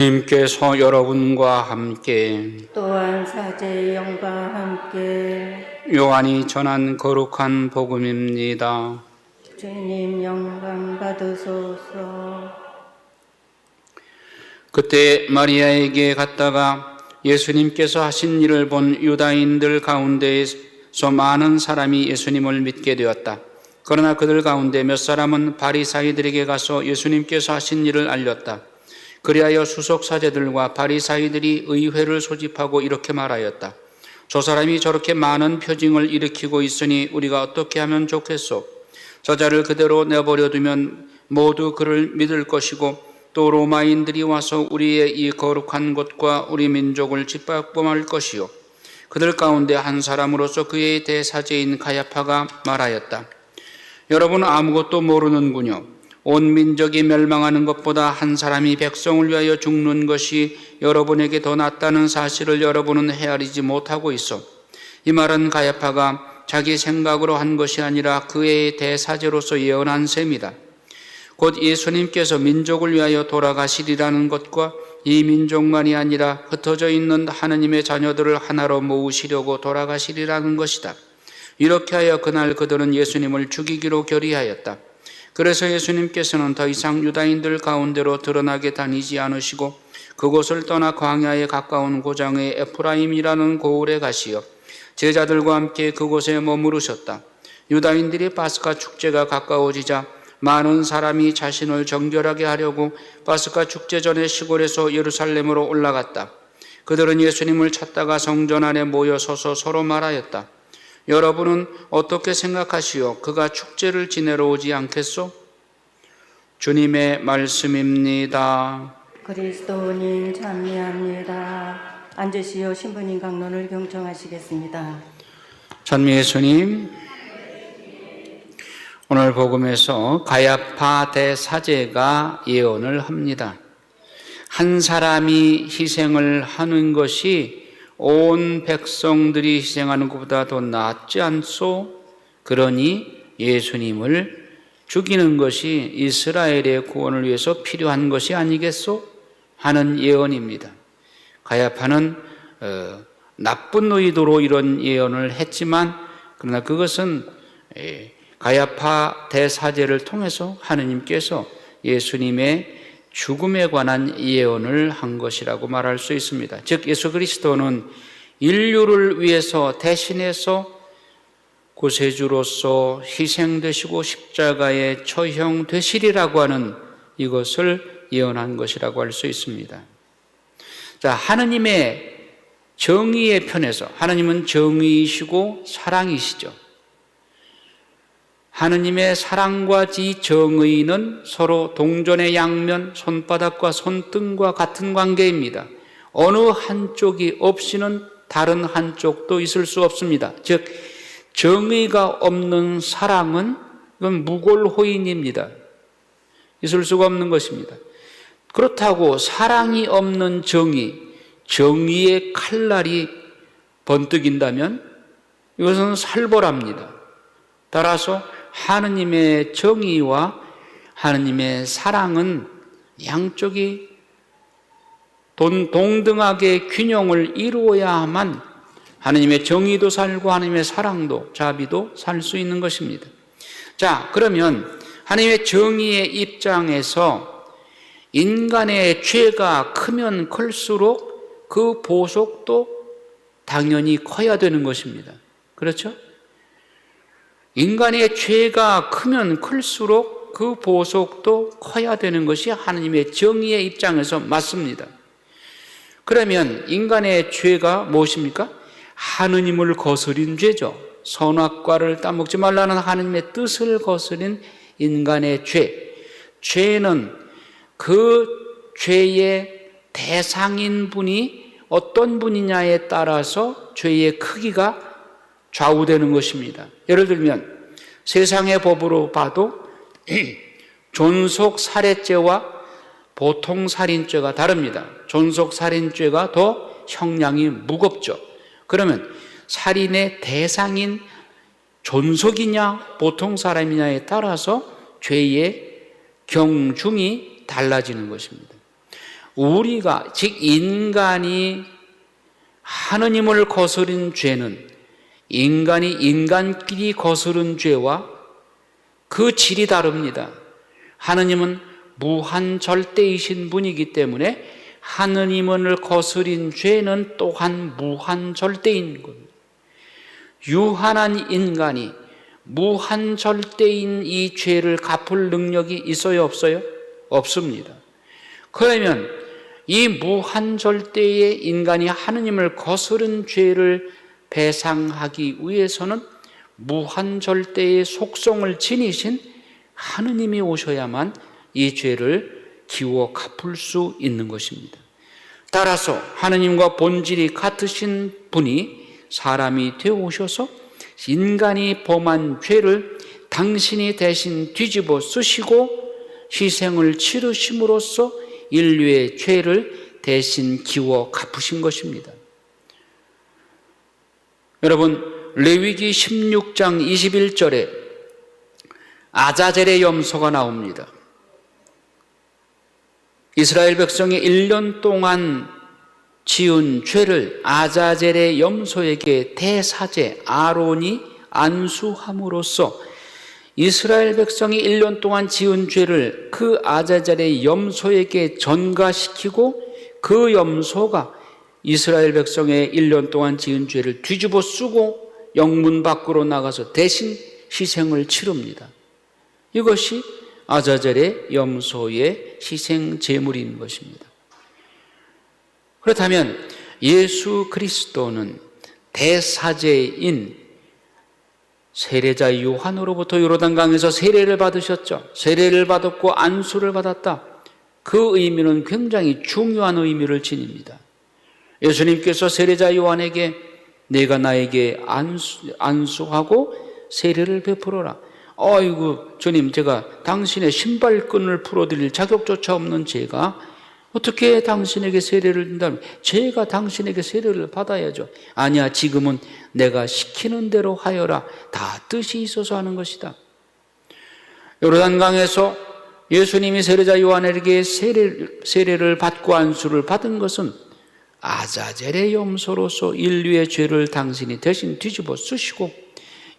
님께서 여러분과 함께 또한 사제의 영과 함께 요한이 전한 거룩한 복음입니다. 주님 영광 받으소서. 그때 마리아에게 갔다가 예수님께서 하신 일을 본 유다인들 가운데에서 많은 사람이 예수님을 믿게 되었다. 그러나 그들 가운데 몇 사람은 바리사이들에게 가서 예수님께서 하신 일을 알렸다. 그리하여 수석사제들과 바리사이들이 의회를 소집하고 이렇게 말하였다. 저 사람이 저렇게 많은 표징을 일으키고 있으니 우리가 어떻게 하면 좋겠소? 저자를 그대로 내버려 두면 모두 그를 믿을 것이고 또 로마인들이 와서 우리의 이 거룩한 곳과 우리 민족을 짓밟음할 것이요. 그들 가운데 한 사람으로서 그의 대사제인 가야파가 말하였다. 여러분 아무것도 모르는군요. 온 민족이 멸망하는 것보다 한 사람이 백성을 위하여 죽는 것이 여러분에게 더 낫다는 사실을 여러분은 헤아리지 못하고 있어. 이 말은 가야파가 자기 생각으로 한 것이 아니라 그의 대사제로서 예언한 셈이다. 곧 예수님께서 민족을 위하여 돌아가시리라는 것과 이 민족만이 아니라 흩어져 있는 하느님의 자녀들을 하나로 모으시려고 돌아가시리라는 것이다. 이렇게 하여 그날 그들은 예수님을 죽이기로 결의하였다. 그래서 예수님께서는 더 이상 유다인들 가운데로 드러나게 다니지 않으시고 그곳을 떠나 광야에 가까운 고장의 에프라임이라는 고을에 가시어 제자들과 함께 그곳에 머무르셨다. 유다인들이 파스카 축제가 가까워지자 많은 사람이 자신을 정결하게 하려고 파스카 축제 전에 시골에서 예루살렘으로 올라갔다. 그들은 예수님을 찾다가 성전 안에 모여 서서 서로 말하였다. 여러분은 어떻게 생각하시오? 그가 축제를 지내러 오지 않겠소? 주님의 말씀입니다. 그리스도님 찬미합니다. 앉으시어 신부님 강론을 경청하시겠습니다. 찬미 예수님, 오늘 복음에서 가야파 대사제가 예언을 합니다. 한 사람이 희생을 하는 것이 온 백성들이 희생하는 것보다 더 낫지 않소? 그러니 예수님을 죽이는 것이 이스라엘의 구원을 위해서 필요한 것이 아니겠소? 하는 예언입니다. 가야파는 나쁜 의도로 이런 예언을 했지만 그러나 그것은 가야파 대사제를 통해서 하느님께서 예수님의 죽음에 관한 예언을 한 것이라고 말할 수 있습니다. 즉 예수 그리스도는 인류를 위해서 대신해서 구세주로서 희생되시고 십자가에 처형되시리라고 하는 이것을 예언한 것이라고 할 수 있습니다. 자, 하느님의 정의의 편에서 하느님은 정의이시고 사랑이시죠. 하느님의 사랑과 이 정의는 서로 동전의 양면, 손바닥과 손등과 같은 관계입니다. 어느 한쪽이 없이는 다른 한쪽도 있을 수 없습니다. 즉 정의가 없는 사랑은 이건 무골호인입니다. 있을 수가 없는 것입니다. 그렇다고 사랑이 없는 정의의 칼날이 번뜩인다면 이것은 살벌합니다. 따라서 하느님의 정의와 하느님의 사랑은 양쪽이 동등하게 균형을 이루어야만 하느님의 정의도 살고 하느님의 사랑도 자비도 살 수 있는 것입니다. 자, 그러면 하느님의 정의의 입장에서 인간의 죄가 크면 클수록 그 보속도 당연히 커야 되는 것입니다. 그렇죠? 인간의 죄가 크면 클수록 그 보속도 커야 되는 것이 하느님의 정의의 입장에서 맞습니다. 그러면 인간의 죄가 무엇입니까? 하느님을 거스린 죄죠. 선악과를 따먹지 말라는 하느님의 뜻을 거스린 인간의 죄. 죄는 그 죄의 대상인 분이 어떤 분이냐에 따라서 죄의 크기가 좌우되는 것입니다. 예를 들면 세상의 법으로 봐도 존속살해죄와 보통살인죄가 다릅니다. 존속살인죄가 더 형량이 무겁죠. 그러면 살인의 대상인 존속이냐 보통사람이냐에 따라서 죄의 경중이 달라지는 것입니다. 우리가, 즉 인간이 하느님을 거스른 죄는 인간이 인간끼리 거스른 죄와 그 질이 다릅니다. 하느님은 무한절대이신 분이기 때문에 하느님을 거스린 죄는 또한 무한절대인 겁니다. 유한한 인간이 무한절대인 이 죄를 갚을 능력이 있어요, 없어요? 없습니다. 그러면 이 무한절대의 인간이 하느님을 거스른 죄를 배상하기 위해서는 무한절대의 속성을 지니신 하느님이 오셔야만 이 죄를 기워 갚을 수 있는 것입니다. 따라서 하느님과 본질이 같으신 분이 사람이 되어 오셔서 인간이 범한 죄를 당신이 대신 뒤집어 쓰시고 희생을 치르심으로써 인류의 죄를 대신 기워 갚으신 것입니다. 여러분, 레위기 16장 21절에 아자젤의 염소가 나옵니다. 이스라엘 백성이 1년 동안 지은 죄를 아자젤의 염소에게 대사제 아론이 안수함으로써 이스라엘 백성이 1년 동안 지은 죄를 그 아자젤의 염소에게 전가시키고 그 염소가 이스라엘 백성의 1년 동안 지은 죄를 뒤집어 쓰고 영문 밖으로 나가서 대신 희생을 치릅니다. 이것이 아자젤의 염소의 희생 제물인 것입니다. 그렇다면 예수 그리스도는 대사제인 세례자 요한으로부터 요르단강에서 세례를 받으셨죠. 세례를 받았고 안수를 받았다. 그 의미는 굉장히 중요한 의미를 지닙니다. 예수님께서 세례자 요한에게 내가 나에게 안수하고 세례를 베풀어라. 아이고 주님, 제가 당신의 신발끈을 풀어드릴 자격조차 없는 제가 어떻게 당신에게 세례를 준다면 제가 당신에게 세례를 받아야죠. 아니야, 지금은 내가 시키는 대로 하여라. 다 뜻이 있어서 하는 것이다. 요르단강에서 예수님이 세례자 요한에게 세례를 받고 안수를 받은 것은 아자젤의 염소로서 인류의 죄를 당신이 대신 뒤집어 쓰시고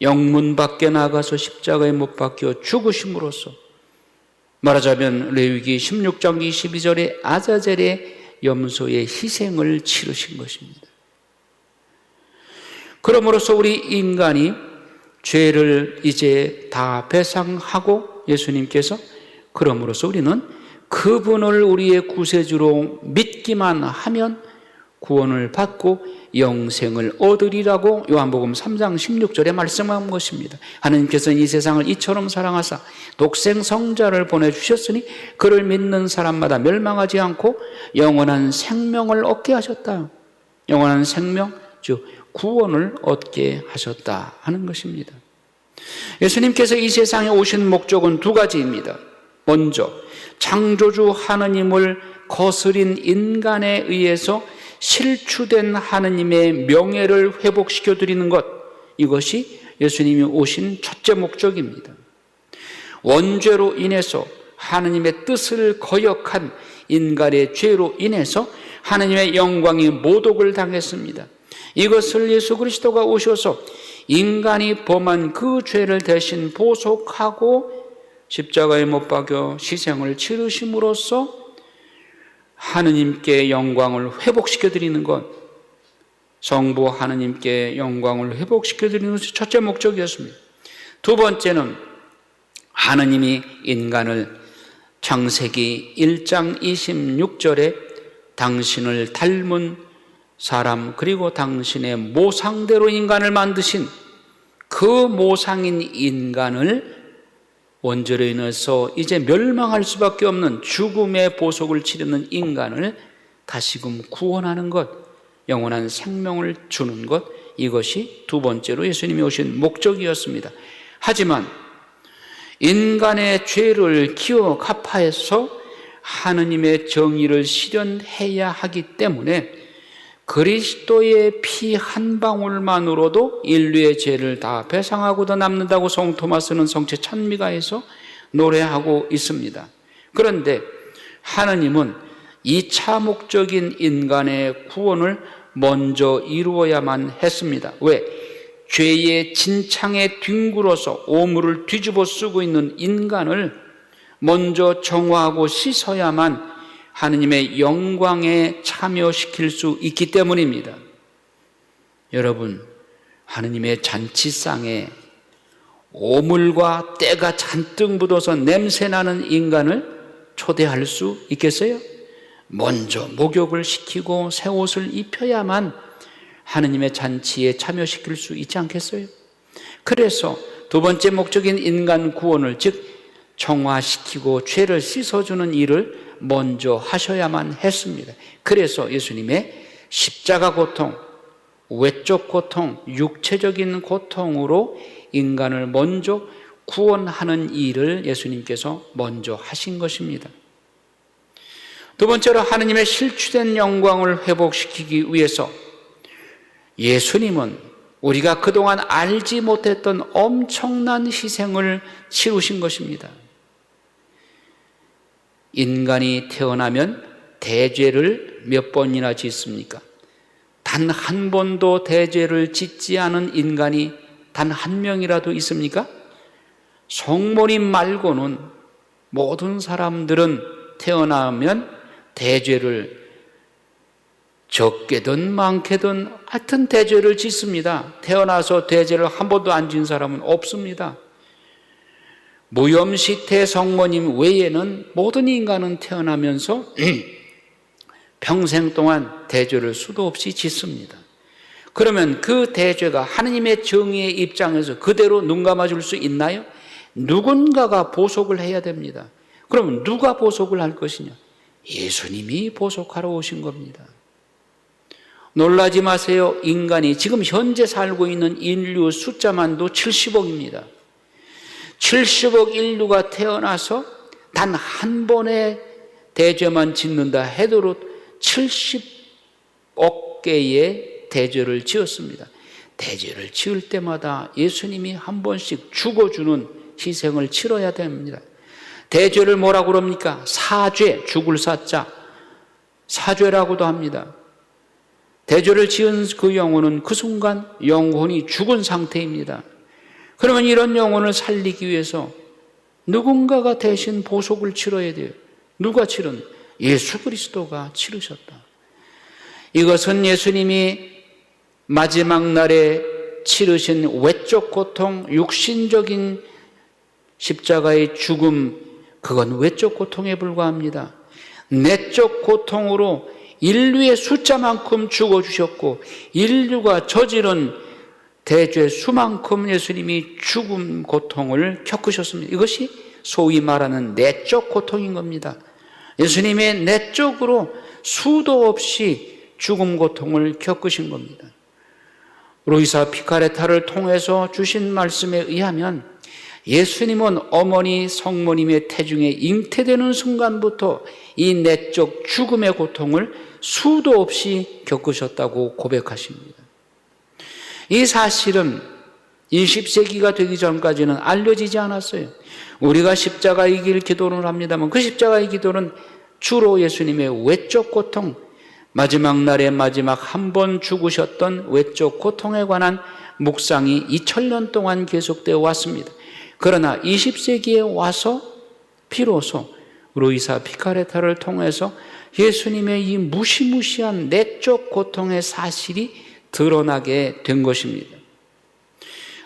영문 밖에 나가서 십자가에 못 박혀 죽으심으로써, 말하자면 레위기 16장 22절에 아자젤의 염소의 희생을 치르신 것입니다. 그러므로서 우리 인간이 죄를 이제 다 배상하고 예수님께서 그러므로서 우리는 그분을 우리의 구세주로 믿기만 하면 구원을 받고 영생을 얻으리라고 요한복음 3장 16절에 말씀한 것입니다. 하나님께서는 이 세상을 이처럼 사랑하사 독생 성자를 보내주셨으니 그를 믿는 사람마다 멸망하지 않고 영원한 생명을 얻게 하셨다. 영원한 생명, 즉 구원을 얻게 하셨다 하는 것입니다. 예수님께서 이 세상에 오신 목적은 두 가지입니다. 먼저 창조주 하느님을 거스린 인간에 의해서 실추된 하느님의 명예를 회복시켜 드리는 것, 이것이 예수님이 오신 첫째 목적입니다. 원죄로 인해서 하느님의 뜻을 거역한 인간의 죄로 인해서 하느님의 영광이 모독을 당했습니다. 이것을 예수 그리스도가 오셔서 인간이 범한 그 죄를 대신 보속하고 십자가에 못 박여 희생을 치르심으로써 하느님께 영광을 회복시켜 드리는 것, 성부 하느님께 영광을 회복시켜 드리는 것이 첫째 목적이었습니다. 두 번째는 하느님이 인간을 창세기 1장 26절에 당신을 닮은 사람, 그리고 당신의 모상대로 인간을 만드신 그 모상인 인간을 원죄로 인해서 이제 멸망할 수밖에 없는 죽음의 보속을 치르는 인간을 다시금 구원하는 것, 영원한 생명을 주는 것, 이것이 두 번째로 예수님이 오신 목적이었습니다. 하지만 인간의 죄를 기어 갚아서 하느님의 정의를 실현해야 하기 때문에 그리스도의 피 한 방울만으로도 인류의 죄를 다 배상하고도 남는다고 성 토마스는 성체 찬미가에서 노래하고 있습니다. 그런데 하느님은 2차 목적인 인간의 구원을 먼저 이루어야만 했습니다. 왜? 죄의 진창에 뒹굴어서 오물을 뒤집어 쓰고 있는 인간을 먼저 정화하고 씻어야만 하느님의 영광에 참여시킬 수 있기 때문입니다. 여러분, 하느님의 잔치상에 오물과 때가 잔뜩 묻어서 냄새나는 인간을 초대할 수 있겠어요? 먼저 목욕을 시키고 새 옷을 입혀야만 하느님의 잔치에 참여시킬 수 있지 않겠어요? 그래서 두 번째 목적인 인간 구원을, 즉 정화시키고 죄를 씻어주는 일을 먼저 하셔야만 했습니다. 그래서 예수님의 십자가 고통, 외적 고통, 육체적인 고통으로 인간을 먼저 구원하는 일을 예수님께서 먼저 하신 것입니다. 두 번째로 하느님의 실추된 영광을 회복시키기 위해서 예수님은 우리가 그동안 알지 못했던 엄청난 희생을 치르신 것입니다. 인간이 태어나면 대죄를 몇 번이나 짓습니까? 단 한 번도 대죄를 짓지 않은 인간이 단 한 명이라도 있습니까? 성모님 말고는 모든 사람들은 태어나면 대죄를 적게든 많게든 하여튼 대죄를 짓습니다. 태어나서 대죄를 한 번도 안 지은 사람은 없습니다. 무염시태 성모님 외에는 모든 인간은 태어나면서 평생 동안 대죄를 수도 없이 짓습니다. 그러면 그 대죄가 하느님의 정의의 입장에서 그대로 눈 감아줄 수 있나요? 누군가가 보속을 해야 됩니다. 그러면 누가 보속을 할 것이냐? 예수님이 보속하러 오신 겁니다. 놀라지 마세요. 인간이 지금 현재 살고 있는 인류 숫자만도 70억입니다. 70억 인류가 태어나서 단 한 번의 대죄만 짓는다 해도 70억 개의 대죄를 지었습니다. 대죄를 지을 때마다 예수님이 한 번씩 죽어주는 희생을 치러야 됩니다. 대죄를 뭐라고 그럽니까? 사죄, 죽을 사자, 사죄라고도 합니다. 대죄를 지은 그 영혼은 그 순간 영혼이 죽은 상태입니다. 그러면 이런 영혼을 살리기 위해서 누군가가 대신 보속을 치러야 돼요. 누가 치른? 예수 그리스도가 치르셨다. 이것은 예수님이 마지막 날에 치르신 외적 고통, 육신적인 십자가의 죽음, 그건 외적 고통에 불과합니다. 내적 고통으로 인류의 숫자만큼 죽어주셨고 인류가 저지른 대죄 수만큼 예수님이 죽음 고통을 겪으셨습니다. 이것이 소위 말하는 내적 고통인 겁니다. 예수님의 내적으로 수도 없이 죽음 고통을 겪으신 겁니다. 루이사 피카레타를 통해서 주신 말씀에 의하면 예수님은 어머니 성모님의 태중에 잉태되는 순간부터 이 내적 죽음의 고통을 수도 없이 겪으셨다고 고백하십니다. 이 사실은 20세기가 되기 전까지는 알려지지 않았어요. 우리가 십자가의 길 기도를 합니다만 그 십자가의 기도는 주로 예수님의 외적 고통, 마지막 날에 마지막 한 번 죽으셨던 외적 고통에 관한 묵상이 2000년 동안 계속되어 왔습니다. 그러나 20세기에 와서 비로소 루이사 피카레타를 통해서 예수님의 이 무시무시한 내적 고통의 사실이 드러나게 된 것입니다.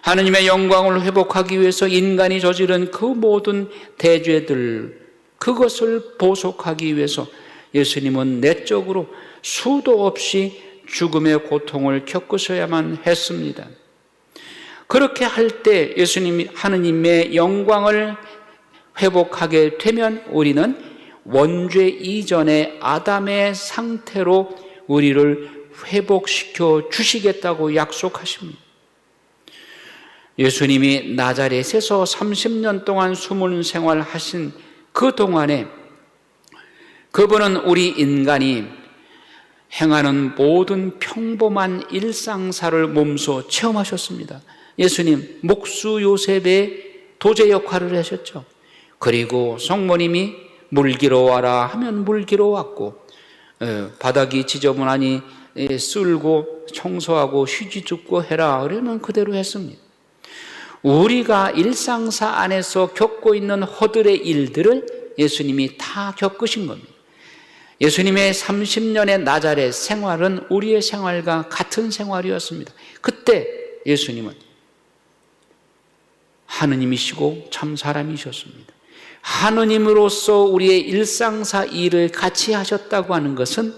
하느님의 영광을 회복하기 위해서 인간이 저지른 그 모든 대죄들, 그것을 보속하기 위해서 예수님은 내적으로 수도 없이 죽음의 고통을 겪으셔야만 했습니다. 그렇게 할 때 예수님이 하느님의 영광을 회복하게 되면 우리는 원죄 이전의 아담의 상태로 우리를 회복시켜 주시겠다고 약속하십니다. 예수님이 나자렛에서 30년 동안 숨은 생활하신 그 동안에 그분은 우리 인간이 행하는 모든 평범한 일상사를 몸소 체험하셨습니다. 예수님 목수 요셉의 도제 역할을 하셨죠. 그리고 성모님이 물기로 와라 하면 물기로 왔고 바닥이 지저분하니 쓸고 청소하고 휴지 줍고 해라. 그러면 그대로 했습니다. 우리가 일상사 안에서 겪고 있는 허들의 일들을 예수님이 다 겪으신 겁니다. 예수님의 30년의 나자렛 생활은 우리의 생활과 같은 생활이었습니다. 그때 예수님은 하느님이시고 참 사람이셨습니다. 하느님으로서 우리의 일상사 일을 같이 하셨다고 하는 것은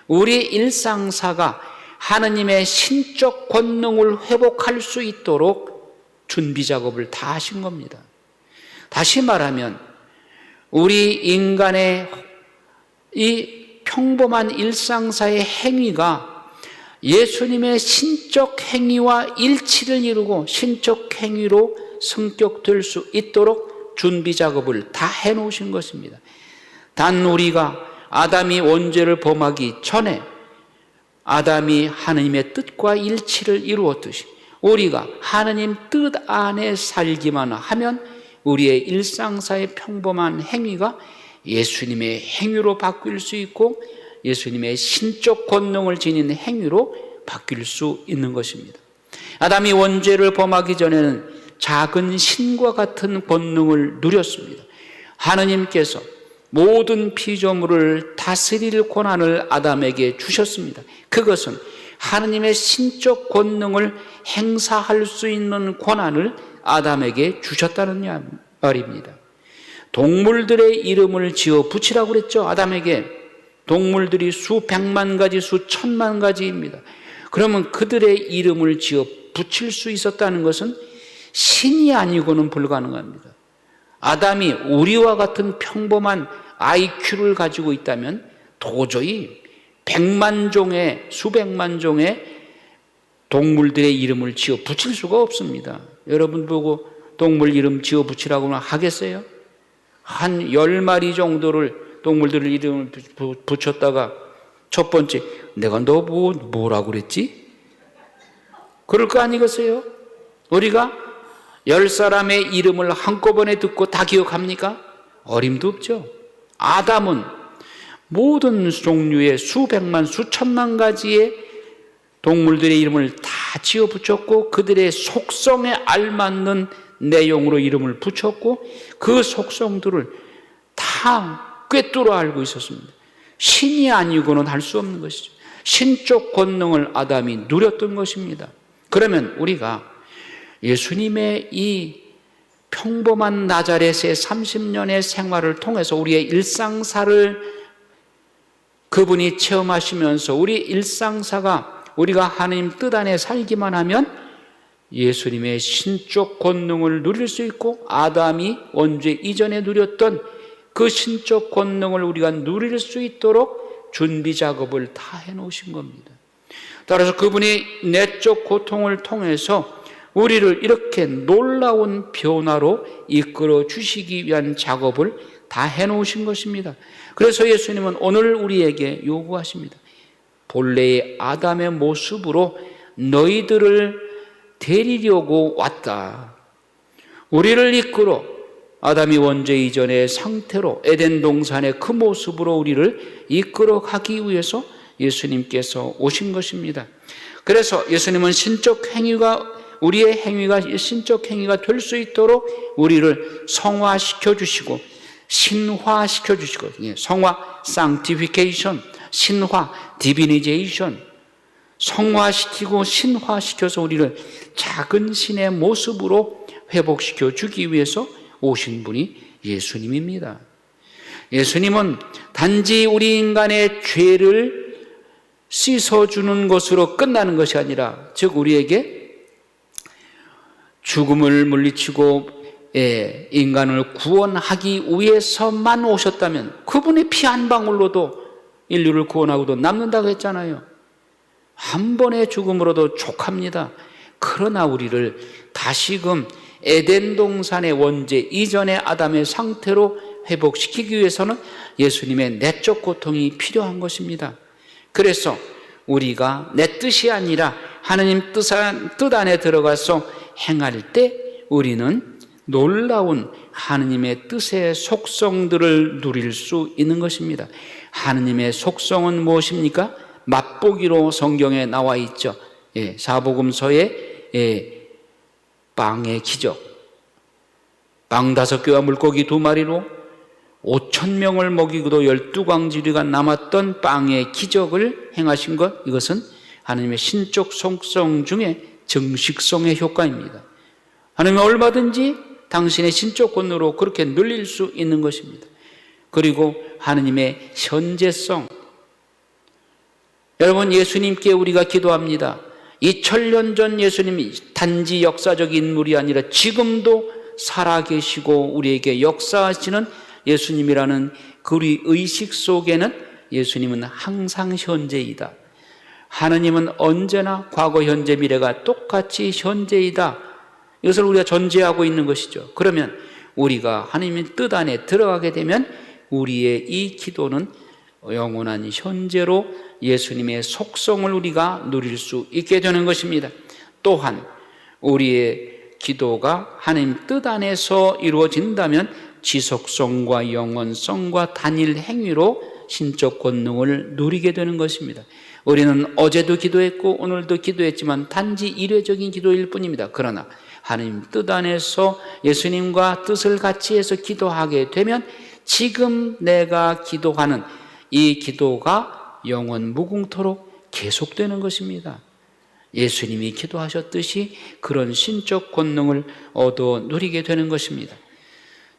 우리의 일상사가 하느님의 신적 권능을 회복할 수 있도록 준비 작업을 다 하신 겁니다. 다시 말하면 우리 인간의 이 평범한 일상사의 행위가 예수님의 신적 행위와 일치를 이루고 신적 행위로 성격될 수 있도록 준비 작업을 다 해놓으신 것입니다. 단 우리가 아담이 원죄를 범하기 전에 아담이 하느님의 뜻과 일치를 이루었듯이 우리가 하느님 뜻 안에 살기만 하면 우리의 일상사의 평범한 행위가 예수님의 행위로 바뀔 수 있고 예수님의 신적 권능을 지닌 행위로 바뀔 수 있는 것입니다. 아담이 원죄를 범하기 전에는 작은 신과 같은 권능을 누렸습니다. 하느님께서 모든 피조물을 다스릴 권한을 아담에게 주셨습니다. 그것은 하느님의 신적 권능을 행사할 수 있는 권한을 아담에게 주셨다는 말입니다. 동물들의 이름을 지어 붙이라고 그랬죠. 아담에게 동물들이 수백만 가지, 수천만 가지입니다. 그러면 그들의 이름을 지어 붙일 수 있었다는 것은 신이 아니고는 불가능합니다. 아담이 우리와 같은 평범한 IQ를 가지고 있다면 도저히 100만 종의, 수백만 종의 동물들의 이름을 지어 붙일 수가 없습니다. 여러분 보고 동물 이름 지어 붙이라고 하겠어요? 한 10마리 정도를 동물들의 이름을 붙였다가 첫 번째 내가 너 뭐라고 그랬지? 그럴 거 아니겠어요? 우리가 10사람의 이름을 한꺼번에 듣고 다 기억합니까? 어림도 없죠. 아담은 모든 종류의 수백만 수천만 가지의 동물들의 이름을 다 지어 붙였고 그들의 속성에 알맞는 내용으로 이름을 붙였고 그 속성들을 다 꿰뚫어 알고 있었습니다. 신이 아니고는 할 수 없는 것이죠. 신적 권능을 아담이 누렸던 것입니다. 그러면 우리가 예수님의 이 평범한 나자렛의 30년의 생활을 통해서 우리의 일상사를 그분이 체험하시면서 우리 일상사가 우리가 하나님 뜻 안에 살기만 하면 예수님의 신적 권능을 누릴 수 있고 아담이 원죄 이전에 누렸던 그 신적 권능을 우리가 누릴 수 있도록 준비 작업을 다 해놓으신 겁니다. 따라서 그분이 내적 고통을 통해서 우리를 이렇게 놀라운 변화로 이끌어 주시기 위한 작업을 다 해놓으신 것입니다. 그래서 예수님은 오늘 우리에게 요구하십니다. 본래의 아담의 모습으로 너희들을 데리려고 왔다. 우리를 이끌어 아담이 원죄 이전의 상태로 에덴 동산의 그 모습으로 우리를 이끌어 가기 위해서 예수님께서 오신 것입니다. 그래서 예수님은 신적 행위가 우리의 행위가 신적 행위가 될 수 있도록 우리를 성화시켜 주시고 신화시켜 주시고 성화 sanctification, 신화 divinization, 성화시키고 신화시켜서 우리를 작은 신의 모습으로 회복시켜 주기 위해서 오신 분이 예수님입니다. 예수님은 단지 우리 인간의 죄를 씻어주는 것으로 끝나는 것이 아니라 즉 우리에게 죽음을 물리치고 인간을 구원하기 위해서만 오셨다면 그분의 피 한 방울로도 인류를 구원하고도 남는다고 했잖아요. 한 번의 죽음으로도 족합니다. 그러나 우리를 다시금 에덴 동산의 원죄 이전의 아담의 상태로 회복시키기 위해서는 예수님의 내적 고통이 필요한 것입니다. 그래서 우리가 내 뜻이 아니라 하나님 뜻 안에 들어가서 행할 때 우리는 놀라운 하나님의 뜻의 속성들을 누릴 수 있는 것입니다. 하느님의 속성은 무엇입니까? 맛보기로 성경에 나와 있죠. 사복음서에 빵의 기적, 빵 5개와 물고기 2마리로 5,000명을 먹이고도 12광주리가 남았던 빵의 기적을 행하신 것, 이것은 하나님의 신적 속성 중에 정식성의 효과입니다. 하나님은 얼마든지 당신의 신적 권능으로 그렇게 늘릴 수 있는 것입니다. 그리고 하나님의 현재성, 여러분, 예수님께 우리가 기도합니다. 2000년 전 예수님이 단지 역사적 인물이 아니라 지금도 살아계시고 우리에게 역사하시는 예수님이라는 그 우리 의식 속에는 예수님은 항상 현재이다. 하나님은 언제나 과거, 현재, 미래가 똑같이 현재이다. 이것을 우리가 전제하고 있는 것이죠. 그러면 우리가 하나님의 뜻 안에 들어가게 되면 우리의 이 기도는 영원한 현재로 예수님의 속성을 우리가 누릴 수 있게 되는 것입니다. 또한 우리의 기도가 하나님 뜻 안에서 이루어진다면 지속성과 영원성과 단일 행위로 신적 권능을 누리게 되는 것입니다. 우리는 어제도 기도했고 오늘도 기도했지만 단지 일회적인 기도일 뿐입니다. 그러나 하나님 뜻 안에서 예수님과 뜻을 같이 해서 기도하게 되면 지금 내가 기도하는 이 기도가 영원 무궁토록 계속되는 것입니다. 예수님이 기도하셨듯이 그런 신적 권능을 얻어 누리게 되는 것입니다.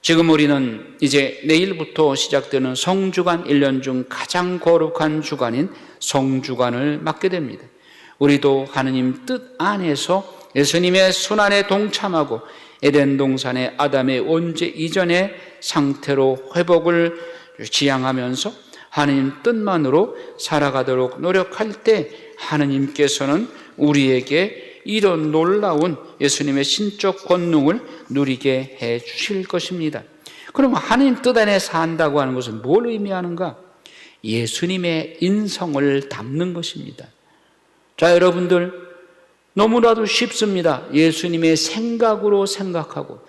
지금 우리는 이제 내일부터 시작되는 성주간, 1년 중 가장 거룩한 주간인 성주간을 맞게 됩니다. 우리도 하느님 뜻 안에서 예수님의 순환에 동참하고 에덴 동산의 아담의 원죄 이전의 상태로 회복을 지향하면서 하느님 뜻만으로 살아가도록 노력할 때 하느님께서는 우리에게 이런 놀라운 예수님의 신적 권능을 누리게 해 주실 것입니다. 그럼 하느님 뜻 안에 산다고 하는 것은 뭘 의미하는가? 예수님의 인성을 담는 것입니다. 자, 여러분들 너무나도 쉽습니다. 예수님의 생각으로 생각하고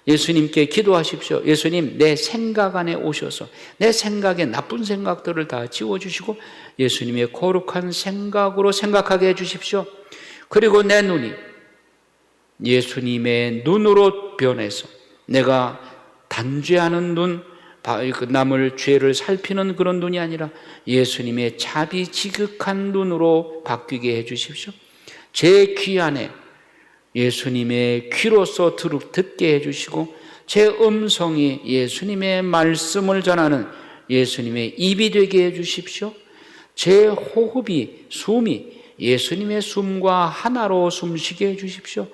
예수님께 기도하십시오. 예수님, 내 생각 안에 오셔서 내 생각에 나쁜 생각들을 다 지워주시고 예수님의 거룩한 생각으로 생각하게 해주십시오. 그리고 내 눈이 예수님의 눈으로 변해서 내가 단죄하는 눈, 남을 죄를 살피는 그런 눈이 아니라 예수님의 자비지극한 눈으로 바뀌게 해주십시오. 제 귀 안에 예수님의 귀로서 듣게 해주시고 제 음성이 예수님의 말씀을 전하는 예수님의 입이 되게 해주십시오. 제 호흡이, 숨이 예수님의 숨과 하나로 숨쉬게 해주십시오.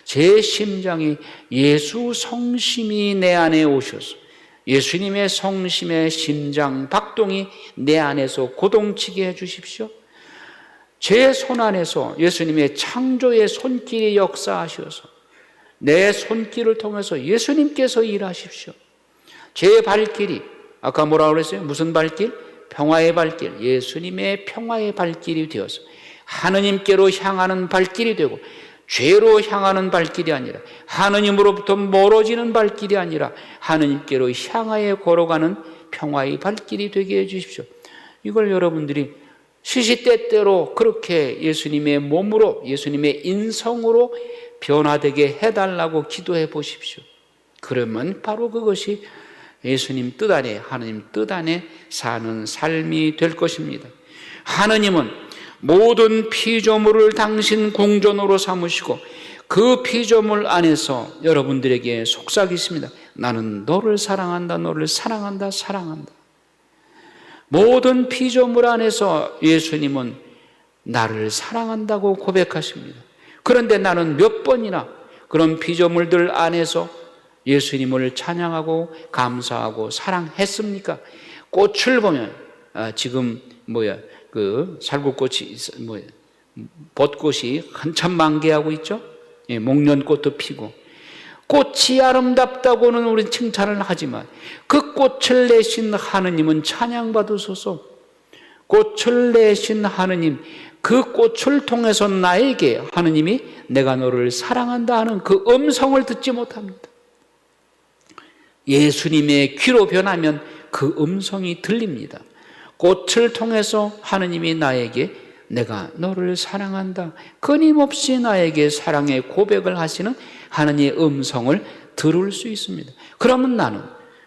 제 심장이 예수 성심이 내 안에 오셔서 예수님의 성심의 심장 박동이 내 안에서 고동치게 해주십시오. 제 손 안에서 예수님의 창조의 손길이 역사하셔서 내 손길을 통해서 예수님께서 일하십시오. 제 발길이 아까 뭐라고 그랬어요? 무슨 발길? 평화의 발길, 예수님의 평화의 발길이 되어서 하느님께로 향하는 발길이 되고 죄로 향하는 발길이 아니라 하느님으로부터 멀어지는 발길이 아니라 하느님께로 향하여 걸어가는 평화의 발길이 되게 해주십시오. 이걸 여러분들이 시시때때로 그렇게 예수님의 몸으로 예수님의 인성으로 변화되게 해달라고 기도해 보십시오. 그러면 바로 그것이 예수님 뜻 안에 하느님 뜻 안에 사는 삶이 될 것입니다. 하느님은 모든 피조물을 당신 궁전으로 삼으시고 그 피조물 안에서 여러분들에게 속삭이십니다. 나는 너를 사랑한다, 너를 사랑한다, 사랑한다. 모든 피조물 안에서 예수님은 나를 사랑한다고 고백하십니다. 그런데 나는 몇 번이나 그런 피조물들 안에서 예수님을 찬양하고 감사하고 사랑했습니까? 꽃을 보면 지금 살구꽃이 벚꽃이 한참 만개하고 있죠. 목련꽃도 피고 꽃이 아름답다고는 우리는 칭찬을 하지만 그 꽃을 내신 하느님은 찬양받으소서. 꽃을 내신 하느님, 그 꽃을 통해서 나에게 하느님이 내가 너를 사랑한다 하는 그 음성을 듣지 못합니다. 예수님의 귀로 변하면 그 음성이 들립니다. 꽃을 통해서 하느님이 나에게 내가 너를 사랑한다, 끊임없이 나에게 사랑의 고백을 하시는 하느님의 음성을 들을 수 있습니다. 그러면 나는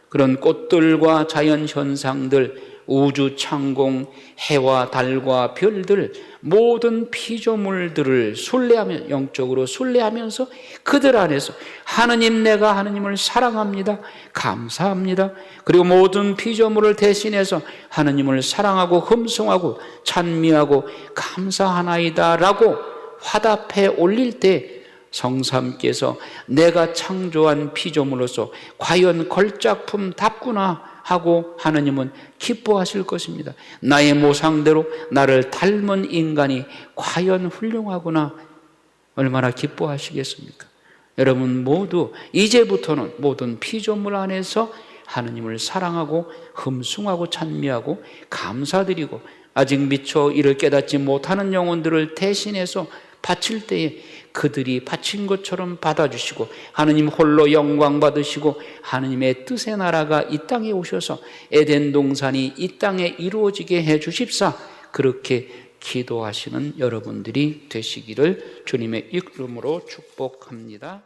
그런 꽃들과 자연현상들, 우주 창공, 해와 달과 별들, 모든 피조물들을 순례하며, 영적으로 순례하면서 그들 안에서 하느님, 내가 하느님을 사랑합니다, 감사합니다, 그리고 모든 피조물을 대신해서 하느님을 사랑하고 흠숭하고 찬미하고 감사하나이다 라고 화답해 올릴 때 성삼께서 내가 창조한 피조물로서 과연 걸작품답구나 하고 하느님은 기뻐하실 것입니다. 나의 모상대로 나를 닮은 인간이 과연 훌륭하구나, 얼마나 기뻐하시겠습니까? 여러분 모두 이제부터는 모든 피조물 안에서 하느님을 사랑하고 흠숭하고 찬미하고 감사드리고, 아직 미처 이를 깨닫지 못하는 영혼들을 대신해서 바칠 때에 그들이 바친 것처럼 받아주시고 하느님 홀로 영광 받으시고 하느님의 뜻의 나라가 이 땅에 오셔서 에덴 동산이 이 땅에 이루어지게 해 주십사, 그렇게 기도하시는 여러분들이 되시기를 주님의 이름으로 축복합니다.